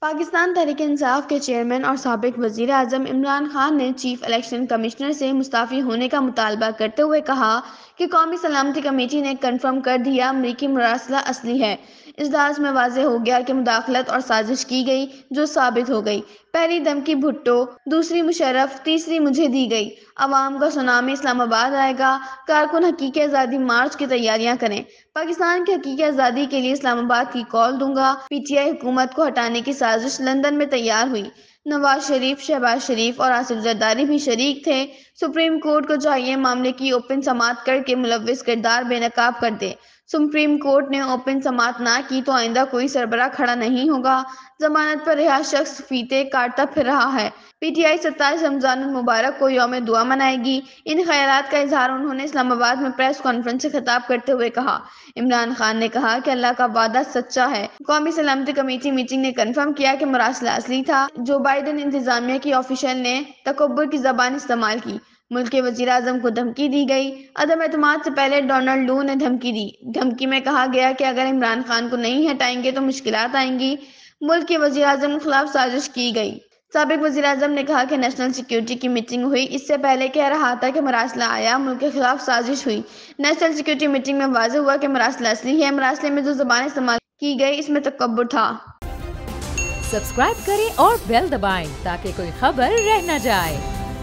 پاکستان تحریک انصاف کے چیئرمین اور سابق وزیر اعظم عمران خان نے چیف الیکشن کمشنر سے مستعفی ہونے کا مطالبہ کرتے ہوئے کہا کہ قومی سلامتی کمیٹی نے کنفرم کر دیا امریکی مراسلہ اصلی ہے۔ اجلاس میں واضح ہو گیا کہ مداخلت اور سازش کی گئی، جو ثابت ہو گئی۔ پہلی دھمکی بھٹو، دوسری مشرف، تیسری مجھے دی گئی۔ عوام کا سونامی اسلام آباد آئے گا۔ کارکن حقیقی آزادی مارچ کی تیاریاں کریں۔ پاکستان کی حقیقی آزادی کے لیے اسلام آباد کی کال دوں گا۔ پی ٹی آئی حکومت کو ہٹانے کی سازش لندن میں تیار ہوئی۔ نواز شریف، شہباز شریف اور آصف زرداری بھی شریک تھے۔ سپریم کورٹ کو چاہیے معاملے کی اوپن سماعت کر کے ملوث کردار بے نقاب کر دے۔ سپریم کورٹ نے اوپن سماعت نہ کی تو آئندہ کوئی سربراہ کھڑا نہیں ہوگا۔ ضمانت پر رہا شخص فیتے کاٹتا پھر رہا ہے۔ پی ٹی آئی 27 رمضان المبارک کو یوم دعا منائے گی۔ ان خیالات کا اظہار انہوں نے اسلام آباد میں پریس کانفرنس سے خطاب کرتے ہوئے کہا۔ عمران خان نے کہا کہ اللہ کا وعدہ سچا ہے۔ قومی سلامتی کمیٹی میٹنگ نے کنفرم کیا کہ مراسلہ اصلی تھا۔ جو بائیڈن انتظامیہ کی آفیشل نے تکبر کی زبان استعمال کی۔ ملک کے وزیر اعظم کو دھمکی دی گئی۔ عدم اعتماد سے پہلے ڈونلڈ لو نے دھمکی دی۔ دھمکی میں کہا گیا کہ اگر عمران خان کو نہیں ہٹائیں گے تو مشکلات آئیں گی۔ ملک کے وزیر اعظم کے خلاف سازش کی گئی۔ سابق وزیر اعظم نے کہا کہ نیشنل سیکیورٹی کی میٹنگ ہوئی، اس سے پہلے کہہ رہا تھا کہ مراسلہ آیا، ملک کے خلاف سازش ہوئی۔ نیشنل سیکیورٹی میٹنگ میں واضح ہوا کہ مراسلہ اصلی ہے۔ مراسلے میں جو زبان استعمال کی گئی اس میں تکبر تھا۔ سبسکرائب کریں اور بیل دبائیں تاکہ کوئی خبر رہ نہ جائے۔